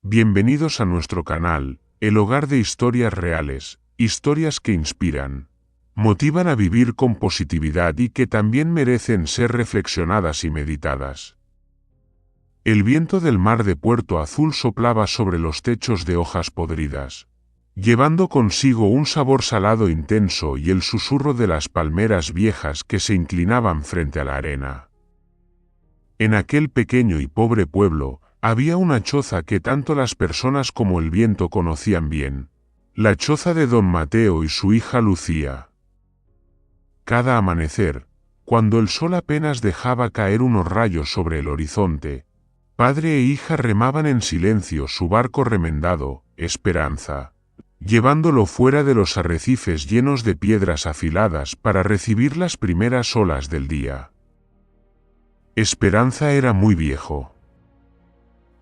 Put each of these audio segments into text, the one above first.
Bienvenidos a nuestro canal, el hogar de historias reales, historias que inspiran, motivan a vivir con positividad y que también merecen ser reflexionadas y meditadas. El viento del mar de Puerto Azul soplaba sobre los techos de hojas podridas, llevando consigo un sabor salado intenso y el susurro de las palmeras viejas que se inclinaban frente a la arena. En aquel pequeño y pobre pueblo, había una choza que tanto las personas como el viento conocían bien, la choza de don Mateo y su hija Lucía. Cada amanecer, cuando el sol apenas dejaba caer unos rayos sobre el horizonte, padre e hija remaban en silencio su barco remendado, Esperanza, llevándolo fuera de los arrecifes llenos de piedras afiladas para recibir las primeras olas del día. Esperanza era muy viejo.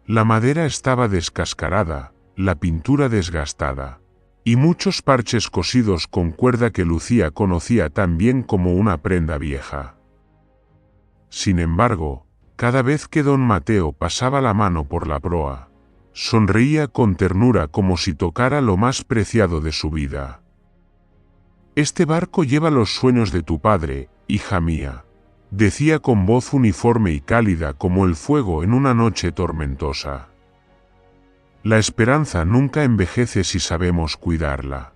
La madera estaba descascarada, la pintura desgastada, y muchos parches cosidos con cuerda que Lucía conocía tan bien como una prenda vieja. Sin embargo, cada vez que don Mateo pasaba la mano por la proa, sonreía con ternura como si tocara lo más preciado de su vida. «Este barco lleva los sueños de tu padre, hija mía», decía con voz uniforme y cálida como el fuego en una noche tormentosa. La esperanza nunca envejece si sabemos cuidarla.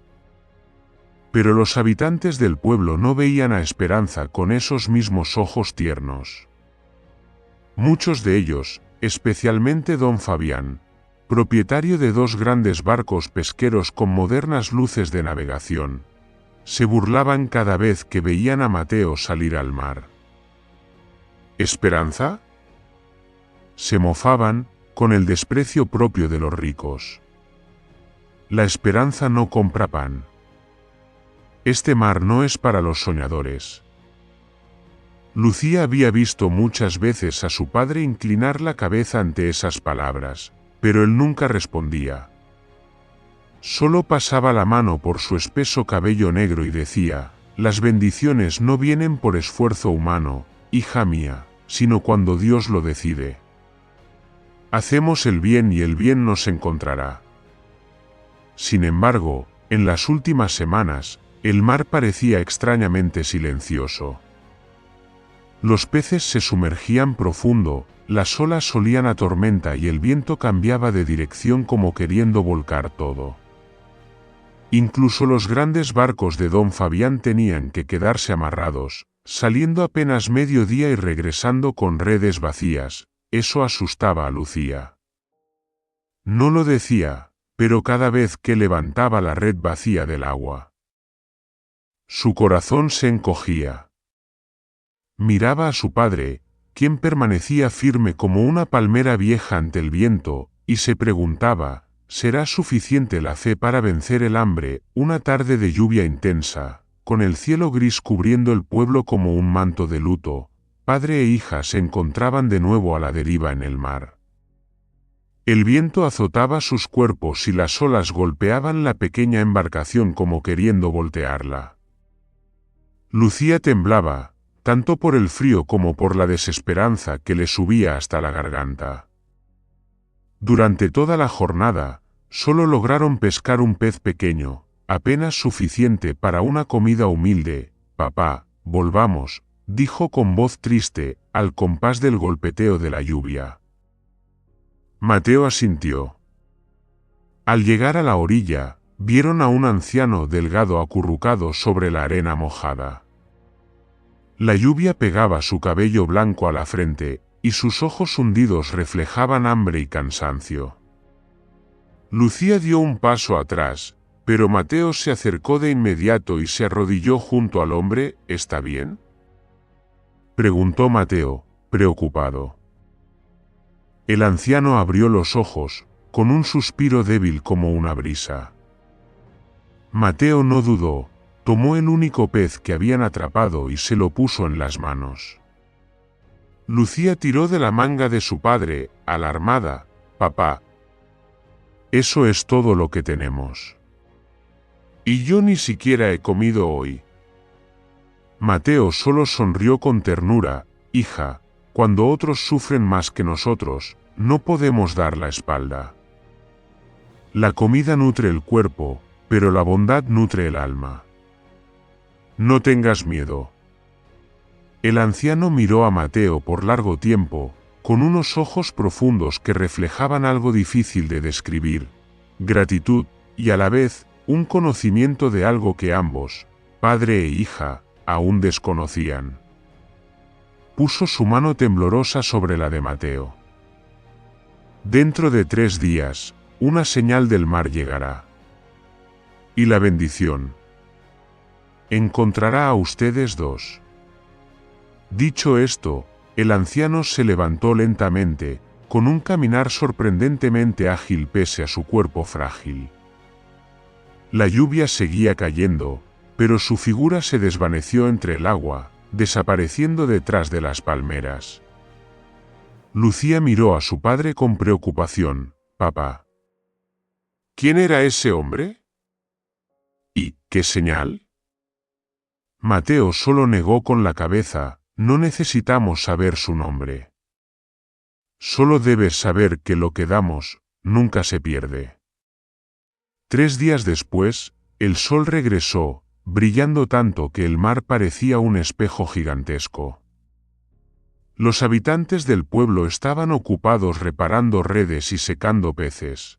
Pero los habitantes del pueblo no veían a Esperanza con esos mismos ojos tiernos. Muchos de ellos, especialmente don Fabián, propietario de dos grandes barcos pesqueros con modernas luces de navegación, se burlaban cada vez que veían a Mateo salir al mar. ¿Esperanza?, se mofaban, con el desprecio propio de los ricos. La esperanza no compra pan. Este mar no es para los soñadores. Lucía había visto muchas veces a su padre inclinar la cabeza ante esas palabras, pero él nunca respondía. Solo pasaba la mano por su espeso cabello negro y decía: «Las bendiciones no vienen por esfuerzo humano, hija mía, sino cuando Dios lo decide. Hacemos el bien y el bien nos encontrará». Sin embargo, en las últimas semanas, el mar parecía extrañamente silencioso. Los peces se sumergían profundo, las olas solían a tormenta y el viento cambiaba de dirección como queriendo volcar todo. Incluso los grandes barcos de don Fabián tenían que quedarse amarrados, saliendo apenas mediodía y regresando con redes vacías. Eso asustaba a Lucía. No lo decía, pero cada vez que levantaba la red vacía del agua, su corazón se encogía. Miraba a su padre, quien permanecía firme como una palmera vieja ante el viento, y se preguntaba: ¿será suficiente la fe para vencer el hambre? Una tarde de lluvia intensa, con el cielo gris cubriendo el pueblo como un manto de luto, padre e hija se encontraban de nuevo a la deriva en el mar. El viento azotaba sus cuerpos y las olas golpeaban la pequeña embarcación como queriendo voltearla. Lucía temblaba, tanto por el frío como por la desesperanza que le subía hasta la garganta. Durante toda la jornada, solo lograron pescar un pez pequeño, apenas suficiente para una comida humilde. «Papá, volvamos», dijo con voz triste, al compás del golpeteo de la lluvia. Mateo asintió. Al llegar a la orilla, vieron a un anciano delgado acurrucado sobre la arena mojada. La lluvia pegaba su cabello blanco a la frente, y sus ojos hundidos reflejaban hambre y cansancio. Lucía dio un paso atrás, pero Mateo se acercó de inmediato y se arrodilló junto al hombre. «¿Está bien?», preguntó Mateo, preocupado. El anciano abrió los ojos, con un suspiro débil como una brisa. Mateo no dudó, tomó el único pez que habían atrapado y se lo puso en las manos. Lucía tiró de la manga de su padre, alarmada: «Papá, eso es todo lo que tenemos. Y yo ni siquiera he comido hoy». Mateo solo sonrió con ternura: «Hija, cuando otros sufren más que nosotros, no podemos dar la espalda. La comida nutre el cuerpo, pero la bondad nutre el alma. No tengas miedo. El anciano miró a Mateo por largo tiempo, con unos ojos profundos que reflejaban algo difícil de describir: gratitud, y a la vez, un conocimiento de algo que ambos, padre e hija, aún desconocían. Puso su mano temblorosa sobre la de Mateo. Dentro de 3 días, una señal del mar llegará. Y la bendición encontrará a ustedes dos. Dicho esto, el anciano se levantó lentamente, con un caminar sorprendentemente ágil pese a su cuerpo frágil. La lluvia seguía cayendo, pero su figura se desvaneció entre el agua, desapareciendo detrás de las palmeras. Lucía miró a su padre con preocupación. «Papá, ¿quién era ese hombre? ¿Y qué señal?» Mateo solo negó con la cabeza. «No necesitamos saber su nombre. Solo debes saber que lo que damos nunca se pierde». 3 días después, el sol regresó, brillando tanto que el mar parecía un espejo gigantesco. Los habitantes del pueblo estaban ocupados reparando redes y secando peces.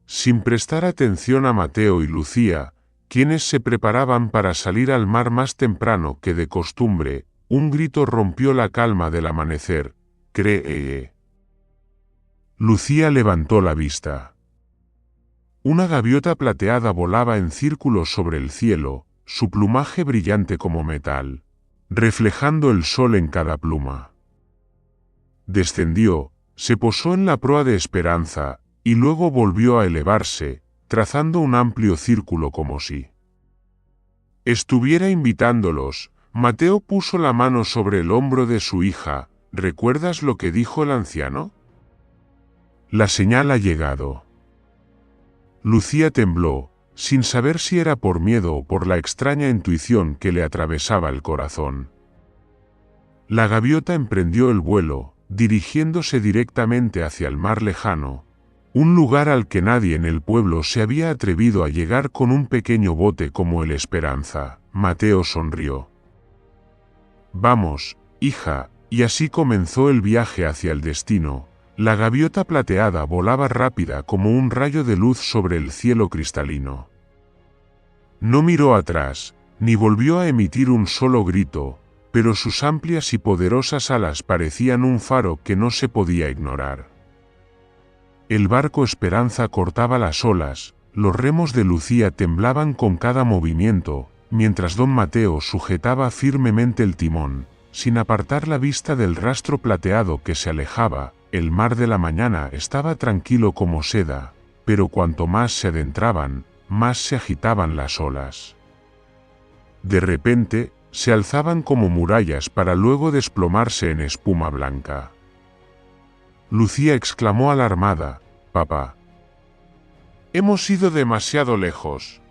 Sin prestar atención a Mateo y Lucía, quienes se preparaban para salir al mar más temprano que de costumbre, un grito rompió la calma del amanecer: «¡Cree!». Lucía levantó la vista. Una gaviota plateada volaba en círculos sobre el cielo, su plumaje brillante como metal, reflejando el sol en cada pluma. Descendió, se posó en la proa de Esperanza, y luego volvió a elevarse, trazando un amplio círculo como si estuviera invitándolos. Mateo puso la mano sobre el hombro de su hija. «¿Recuerdas lo que dijo el anciano? La señal ha llegado». Lucía tembló, sin saber si era por miedo o por la extraña intuición que le atravesaba el corazón. La gaviota emprendió el vuelo, dirigiéndose directamente hacia el mar lejano, un lugar al que nadie en el pueblo se había atrevido a llegar con un pequeño bote como el Esperanza. Mateo sonrió. «Vamos, hija», y así comenzó el viaje hacia el destino. La gaviota plateada volaba rápida como un rayo de luz sobre el cielo cristalino. No miró atrás, ni volvió a emitir un solo grito, pero sus amplias y poderosas alas parecían un faro que no se podía ignorar. El barco Esperanza cortaba las olas, los remos de Lucía temblaban con cada movimiento, mientras don Mateo sujetaba firmemente el timón, sin apartar la vista del rastro plateado que se alejaba. El mar de la mañana estaba tranquilo como seda, pero cuanto más se adentraban, más se agitaban las olas. De repente, se alzaban como murallas para luego desplomarse en espuma blanca. Lucía exclamó alarmada: «Papá, hemos ido demasiado lejos».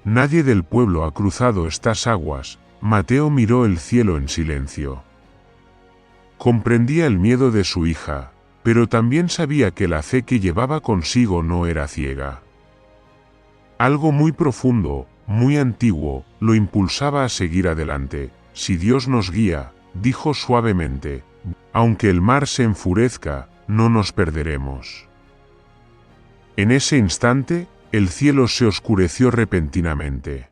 «Nadie del pueblo ha cruzado estas aguas». Mateo miró el cielo en silencio. Comprendía el miedo de su hija, pero también sabía que la fe que llevaba consigo no era ciega. Algo muy profundo, muy antiguo, lo impulsaba a seguir adelante. «Si Dios nos guía», dijo suavemente, «aunque el mar se enfurezca, no nos perderemos». En ese instante, el cielo se oscureció repentinamente.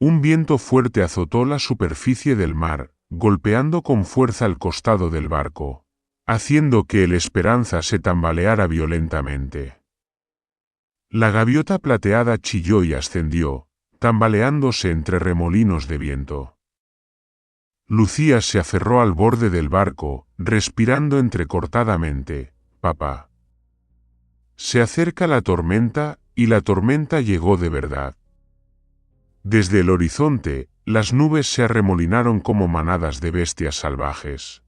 Un viento fuerte azotó la superficie del mar, golpeando con fuerza el costado del barco, haciendo que el Esperanza se tambaleara violentamente. La gaviota plateada chilló y ascendió, tambaleándose entre remolinos de viento. Lucía se aferró al borde del barco, respirando entrecortadamente: «Papá, se acerca la tormenta», y la tormenta llegó de verdad. Desde el horizonte, las nubes se arremolinaron como manadas de bestias salvajes.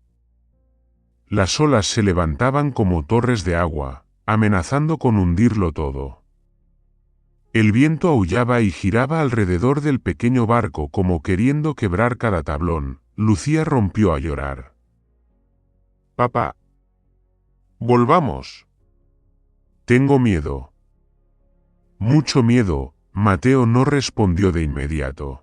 Las olas se levantaban como torres de agua, amenazando con hundirlo todo. El viento aullaba y giraba alrededor del pequeño barco como queriendo quebrar cada tablón. Lucía rompió a llorar. «Papá, volvamos». Tengo miedo. Mucho miedo. Mateo no respondió de inmediato.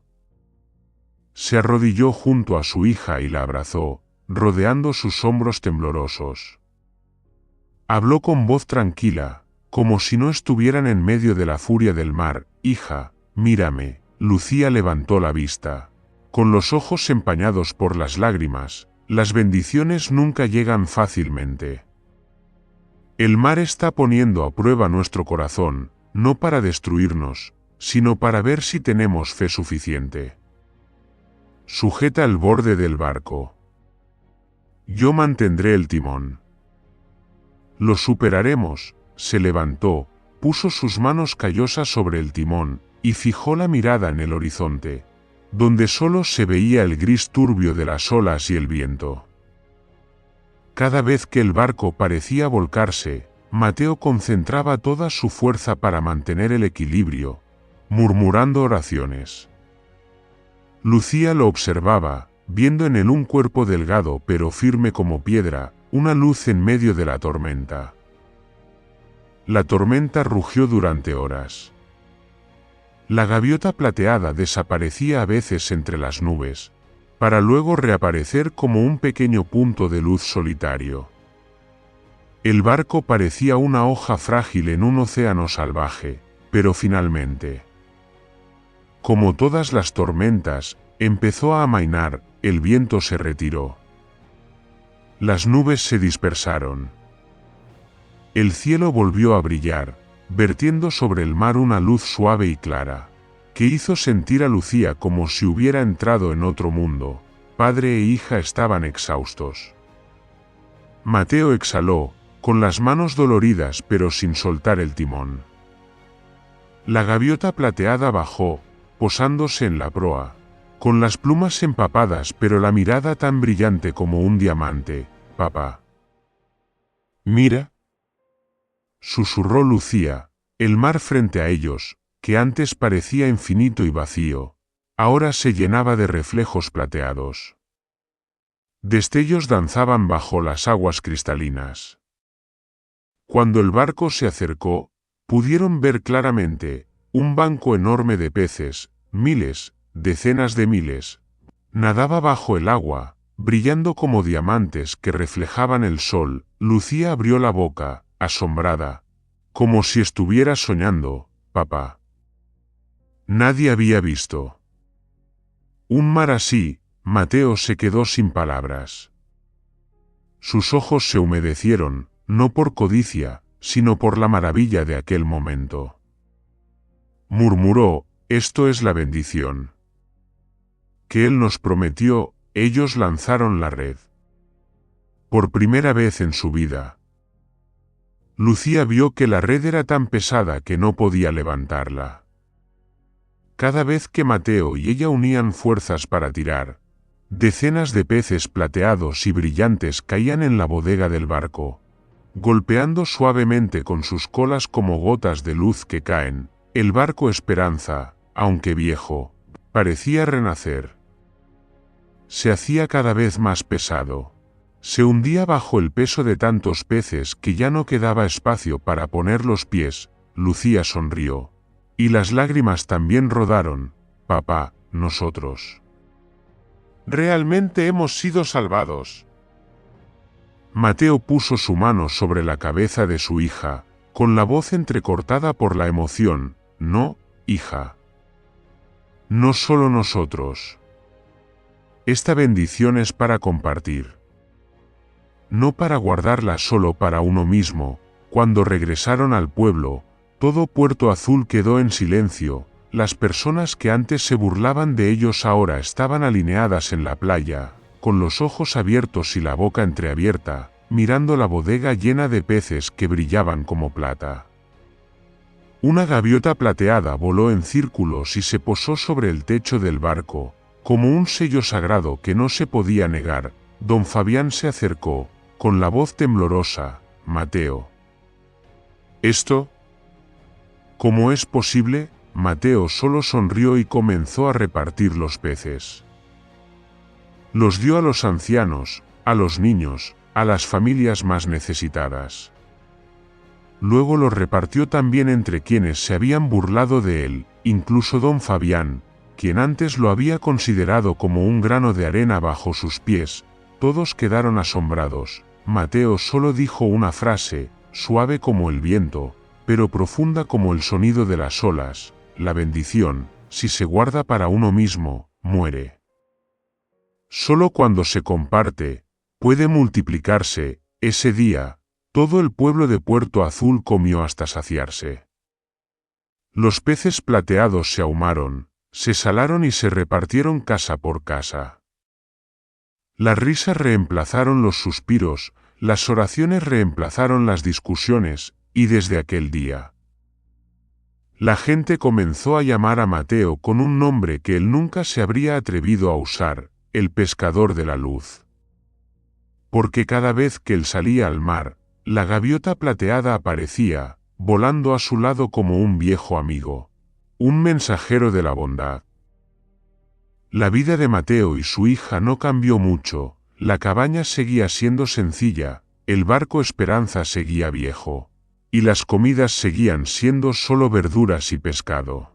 Se arrodilló junto a su hija y la abrazó, rodeando sus hombros temblorosos. Habló con voz tranquila, como si no estuvieran en medio de la furia del mar. Hija, mírame. Lucía levantó la vista. Con los ojos empañados por las lágrimas, las bendiciones nunca llegan fácilmente. El mar está poniendo a prueba nuestro corazón, no para destruirnos, sino para ver si tenemos fe suficiente. Sujeta el borde del barco. Yo mantendré el timón. Lo superaremos. Se levantó, puso sus manos callosas sobre el timón, y fijó la mirada en el horizonte, donde solo se veía el gris turbio de las olas y el viento. Cada vez que el barco parecía volcarse, Mateo concentraba toda su fuerza para mantener el equilibrio, murmurando oraciones. Lucía lo observaba, viendo en él un cuerpo delgado pero firme como piedra, una luz en medio de la tormenta. La tormenta rugió durante horas. La gaviota plateada desaparecía a veces entre las nubes, para luego reaparecer como un pequeño punto de luz solitario. El barco parecía una hoja frágil en un océano salvaje, pero finalmente, como todas las tormentas, empezó a amainar. El viento se retiró. Las nubes se dispersaron. El cielo volvió a brillar, vertiendo sobre el mar una luz suave y clara, que hizo sentir a Lucía como si hubiera entrado en otro mundo. Padre e hija estaban exhaustos. Mateo exhaló, con las manos doloridas pero sin soltar el timón. La gaviota plateada bajó, posándose en la proa, con las plumas empapadas pero la mirada tan brillante como un diamante. Papá. Mira. Susurró Lucía. El mar frente a ellos, que antes parecía infinito y vacío, ahora se llenaba de reflejos plateados. Destellos danzaban bajo las aguas cristalinas. Cuando el barco se acercó, pudieron ver claramente un banco enorme de peces, miles, decenas de miles. Nadaba bajo el agua, brillando como diamantes que reflejaban el sol. Lucía abrió la boca, asombrada, como si estuviera soñando. Papá. Nadie había visto un mar así. Mateo se quedó sin palabras. Sus ojos se humedecieron, no por codicia, sino por la maravilla de aquel momento. Murmuró: esto es la bendición que Él nos prometió. Ellos lanzaron la red. Por primera vez en su vida, Lucía vio que la red era tan pesada que no podía levantarla. Cada vez que Mateo y ella unían fuerzas para tirar, decenas de peces plateados y brillantes caían en la bodega del barco, golpeando suavemente con sus colas como gotas de luz que caen. El barco Esperanza, aunque viejo, parecía renacer. Se hacía cada vez más pesado. Se hundía bajo el peso de tantos peces que ya no quedaba espacio para poner los pies. Lucía sonrió. Y las lágrimas también rodaron. Papá, nosotros realmente hemos sido salvados. Mateo puso su mano sobre la cabeza de su hija, con la voz entrecortada por la emoción. No, hija. No solo nosotros. Esta bendición es para compartir. No para guardarla solo para uno mismo. Cuando regresaron al pueblo, todo Puerto Azul quedó en silencio. Las personas que antes se burlaban de ellos ahora estaban alineadas en la playa, con los ojos abiertos y la boca entreabierta, mirando la bodega llena de peces que brillaban como plata. Una gaviota plateada voló en círculos y se posó sobre el techo del barco, como un sello sagrado que no se podía negar. Don Fabián se acercó, con la voz temblorosa: Mateo. ¿Esto? ¿Cómo es posible? Mateo solo sonrió y comenzó a repartir los peces. Los dio a los ancianos, a los niños, a las familias más necesitadas. luego los repartió también entre quienes se habían burlado de él, incluso don Fabián, quien antes lo había considerado como un grano de arena bajo sus pies. Todos quedaron asombrados. Mateo solo dijo una frase, suave como el viento, pero profunda como el sonido de las olas: la bendición, si se guarda para uno mismo, muere. Solo cuando se comparte, puede multiplicarse. Ese día, todo el pueblo de Puerto Azul comió hasta saciarse. Los peces plateados se ahumaron, se salaron y se repartieron casa por casa. Las risas reemplazaron los suspiros, las oraciones reemplazaron las discusiones, y desde aquel día, la gente comenzó a llamar a Mateo con un nombre que él nunca se habría atrevido a usar: el pescador de la luz. Porque cada vez que él salía al mar, la gaviota plateada aparecía, volando a su lado como un viejo amigo, un mensajero de la bondad. La vida de Mateo y su hija no cambió mucho, la cabaña seguía siendo sencilla, el barco Esperanza seguía viejo, y las comidas seguían siendo solo verduras y pescado.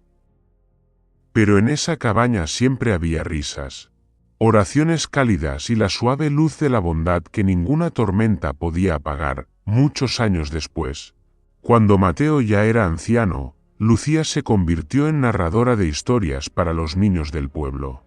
Pero en esa cabaña siempre había risas, oraciones cálidas y la suave luz de la bondad que ninguna tormenta podía apagar. Muchos años después, cuando Mateo ya era anciano, Lucía se convirtió en narradora de historias para los niños del pueblo.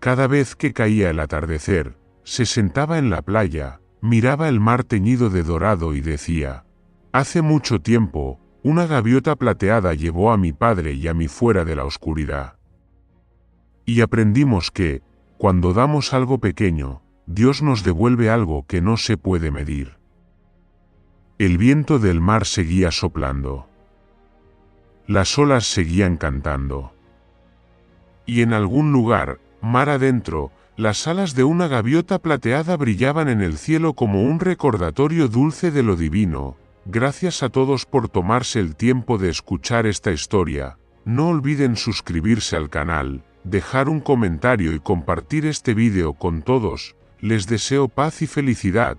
Cada vez que caía el atardecer, se sentaba en la playa, miraba el mar teñido de dorado y decía: hace mucho tiempo, una gaviota plateada llevó a mi padre y a mí fuera de la oscuridad. Y aprendimos que, cuando damos algo pequeño, Dios nos devuelve algo que no se puede medir. El viento del mar seguía soplando. Las olas seguían cantando. Y en algún lugar, mar adentro, las alas de una gaviota plateada brillaban en el cielo como un recordatorio dulce de lo divino. Gracias a todos por tomarse el tiempo de escuchar esta historia. No olviden suscribirse al canal, dejar un comentario y compartir este vídeo con todos. Les deseo paz y felicidad.